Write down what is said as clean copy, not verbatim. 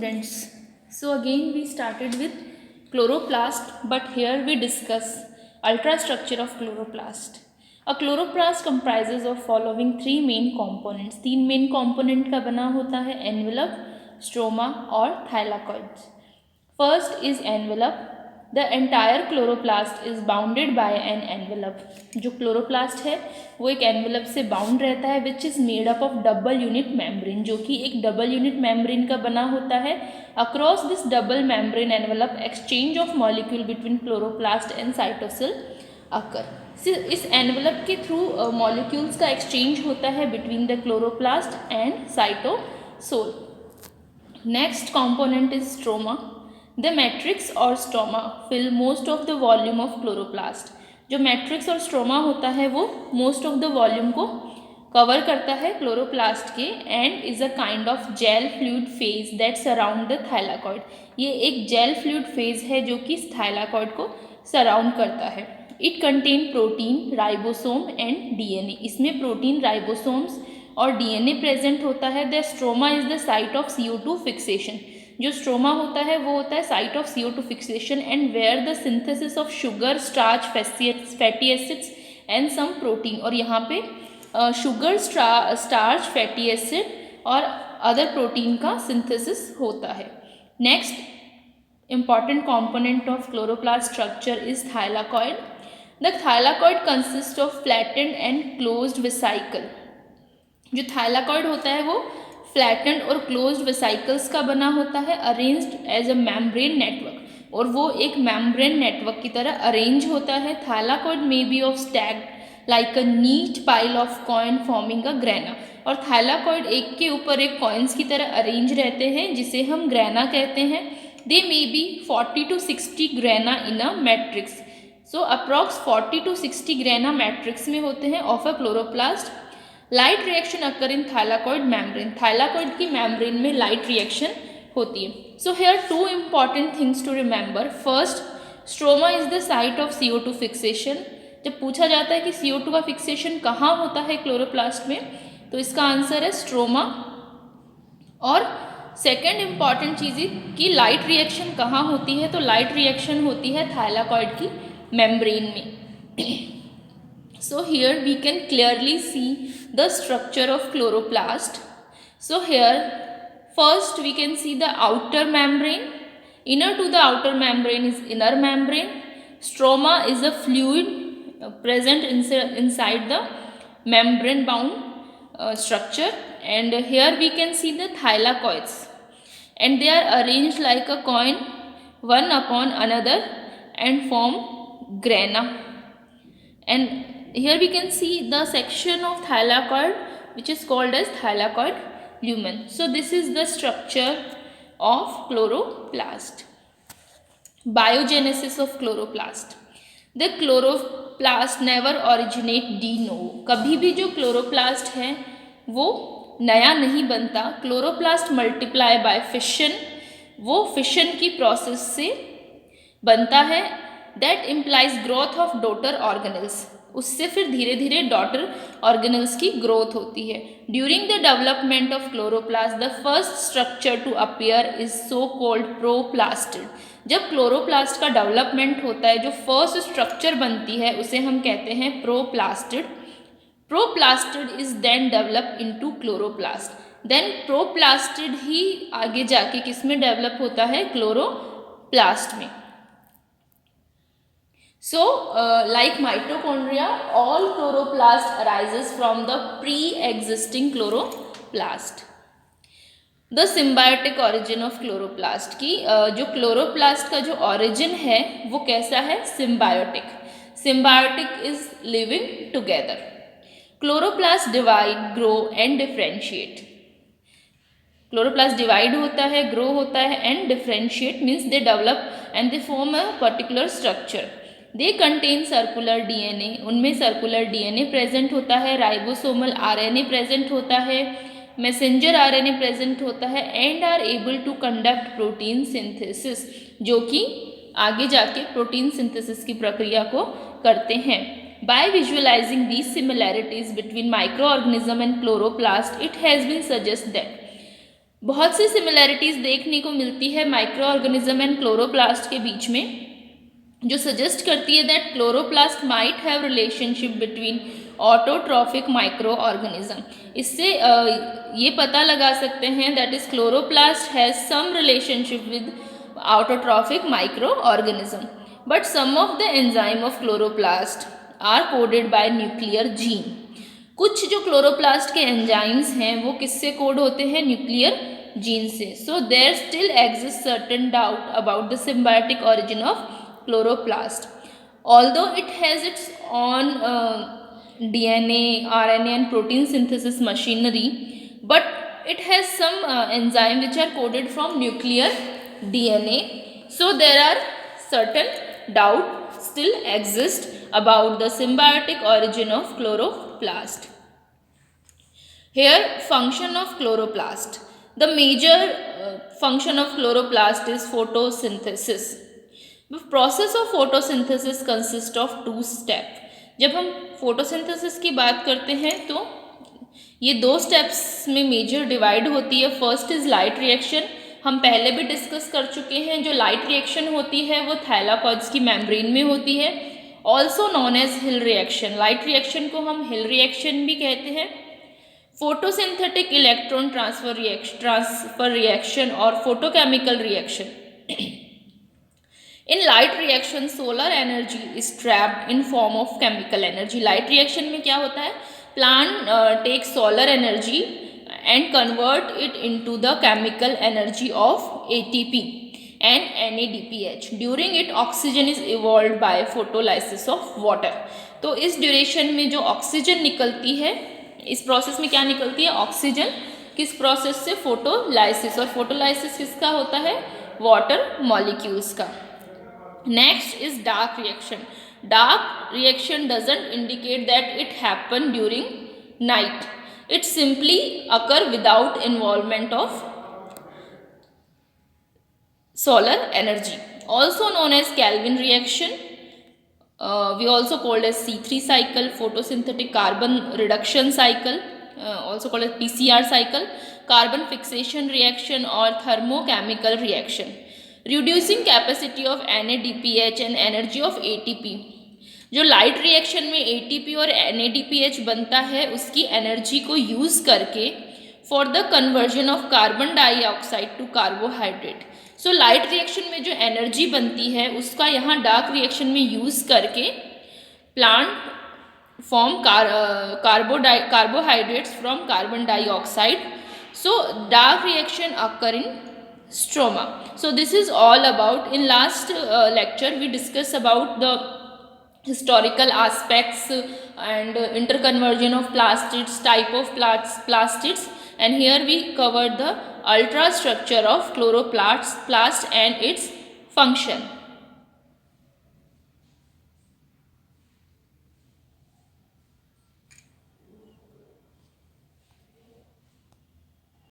Students, so again we started with chloroplast, but here we discuss ultrastructure of chloroplast. A chloroplast comprises of following three main components. तीन main component का बना होता है envelope, stroma और thylakoids. First is envelope. The entire chloroplast is bounded by an envelope. जो chloroplast है वो एक envelope से bound रहता है, which is made up of double unit membrane, जो कि एक double unit membrane का बना होता है. Across this double membrane envelope, exchange of molecule between chloroplast and cytosol occur. इस envelope के थ्रू molecules का exchange होता है between the chloroplast and cytosol. Next component is stroma. The matrix और stroma fill most of the volume of chloroplast. जो matrix और stroma होता है वो मोस्ट ऑफ द वॉल्यूम को कवर करता है क्लोरोप्लास्ट के and is a kind of gel fluid phase that surround the thylakoid. ये एक जेल फ्लूइड फेज है जो कि थाइलाकॉइड को सराउंड करता है. It contain protein, ribosome and DNA. इसमें प्रोटीन, राइबोसोम्स और डीएनए प्रेजेंट होता है. The stroma is the site of CO2 fixation. जो स्ट्रोमा होता है वो होता है site of CO2 fixation and where the synthesis of sugar, starch, fatty acids and some protein. और यहाँ पे शुगर, स्टार्च, फैटी एसिड और अदर प्रोटीन का सिंथेसिस होता है. Next important component of chloroplast structure is thylakoid. The thylakoid consists of flattened and closed vesicle. जो thylakoid होता है वो फ्लैटेंड और क्लोज्ड वेसिकल्स का बना होता है, arranged as a membrane network. और वो एक मेम्ब्रेन नेटवर्क की तरह अरेंज होता है. Thylakoid may be of stacked like a neat pile of coin forming a grana. और थाइलाकॉइड एक के ऊपर एक कॉइन्स की तरह अरेंज रहते हैं जिसे हम ग्रेना कहते हैं. They may be 40 to 60 grana in a matrix. So approx 40 to 60 grana matrix में होते हैं of a chloroplast. Light reaction occur in thylakoid membrane. Thylakoid की मेम्ब्रेन में लाइट रिएक्शन होती है. So here two important things to remember. First, stroma is the site of CO2 fixation. जब पूछा जाता है कि CO2 का फिक्सेशन कहाँ होता है क्लोरोप्लास्ट में, तो इसका आंसर है स्ट्रोमा. और सेकेंड इम्पॉर्टेंट चीज़ कि लाइट रिएक्शन कहाँ होती है, तो लाइट रिएक्शन होती है थाइलाकॉइड की मेम्ब्रेन में. So here we can clearly see the structure of chloroplast. So here first we can see the outer membrane. Inner to the outer membrane is inner membrane. Stroma is a fluid present inside the membrane bound structure, and here we can see the thylakoids, and they are arranged like a coin one upon another and form grana. And here we can see the section of thylakoid which is called as thylakoid lumen. So this is the structure of chloroplast. Biogenesis of chloroplast. The chloroplast never originate de novo. कभी भी जो chloroplast है वो नया नहीं बनता. chloroplast multiply by fission. वो fission की process से बनता है. That implies growth of daughter organelles. उससे फिर धीरे धीरे डॉटर ऑर्गेनल्स की ग्रोथ होती है. During the development of chloroplast the first structure to appear is so called proplastid. जब क्लोरोप्लास्ट का डेवलपमेंट होता है जो फर्स्ट स्ट्रक्चर बनती है उसे हम कहते हैं proplastid. Proplastid is then develop into chloroplast. Then proplastid ही आगे जाके किस में डेवलप होता है, क्लोरोप्लास्ट में. So, like mitochondria, all chloroplast arises from the pre-existing chloroplast. The symbiotic origin of chloroplast की जो chloroplast का जो origin है वो कैसा है, symbiotic. Symbiotic is living together. Chloroplast divide, grow and differentiate. Chloroplast divide होता है, grow होता है and differentiate means they develop and they form a particular structure. They contain circular DNA. उनमें सर्कुलर DNA प्रेजेंट होता है, ribosomal RNA present होता है, messenger RNA present होता है and are able to conduct protein synthesis, जो कि आगे जाके प्रोटीन सिंथेसिस की प्रक्रिया को करते हैं. By visualizing these similarities between micro organism and chloroplast, it has been suggest that बहुत सी सिमिलैरिटीज देखने को मिलती है माइक्रो ऑर्गेनिज्म एंड क्लोरोप्लास्ट के बीच में, जो सजेस्ट करती है that chloroplast might have relationship between autotrophic micro organism. इससे ये पता लगा सकते हैं that is chloroplast has some relationship with autotrophic micro organism, but some of the enzyme of chloroplast are coded by nuclear gene. कुछ जो chloroplast के enzymes हैं वो किससे कोड होते हैं? न्यूक्लियर जीन से। So there still exist certain doubt about the symbiotic origin of chloroplast. Although it has its own DNA, RNA and protein synthesis machinery, but it has some enzyme which are coded from nuclear DNA. So there are certain doubt still exist about the symbiotic origin of chloroplast. Here, function of chloroplast. The major function of chloroplast is photosynthesis. Process of photosynthesis consist of 2 step. जब हम photosynthesis की बात करते हैं तो ये 2 steps में major divide होती है। फर्स्ट इज लाइट रिएक्शन, हम पहले भी डिस्कस कर चुके हैं। जो लाइट रिएक्शन होती है वो थाइलाकोइड्स की मेम्ब्रेन में होती है, ऑल्सो नॉन एज हिल रिएक्शन। लाइट रिएक्शन को हम हिल रिएक्शन भी कहते हैं। फोटोसिंथेटिक इलेक्ट्रॉन ट्रांसफर रिएक्शन और photochemical reaction. In light reaction, solar energy is trapped in form of chemical energy. Light reaction में क्या होता है? Plant takes solar energy and convert it into the chemical energy of ATP and NADPH. During it, oxygen is evolved by photolysis of water. तो इस duration में जो oxygen निकलती है, इस प्रोसेस में क्या निकलती है? ऑक्सीजन। किस प्रोसेस से? फोटोलाइसिस। और फोटोलाइसिस किसका होता है? वाटर मॉलिक्यूल्स का। Next is dark reaction. Dark reaction doesn't indicate that it happened during night. It simply occur without involvement of solar energy. Also known as Calvin reaction. We also called as C3 cycle, photosynthetic carbon reduction cycle, also called as PCR cycle, carbon fixation reaction or thermochemical reaction. Reducing capacity of NADPH and energy of ATP। जो light reaction में ATP और NADPH बनता है उसकी energy को use करके for the conversion of carbon dioxide to carbohydrate. So light reaction में जो एनर्जी बनती है उसका यहाँ डार्क रिएक्शन में यूज़ करके plant form carbohydrates from carbon dioxide. So dark reaction occur in stroma. So this is all about. In last lecture we discussed about the historical aspects and interconversion of plastids, type of plastids, and here we covered the ultrastructure of chloroplast and its function.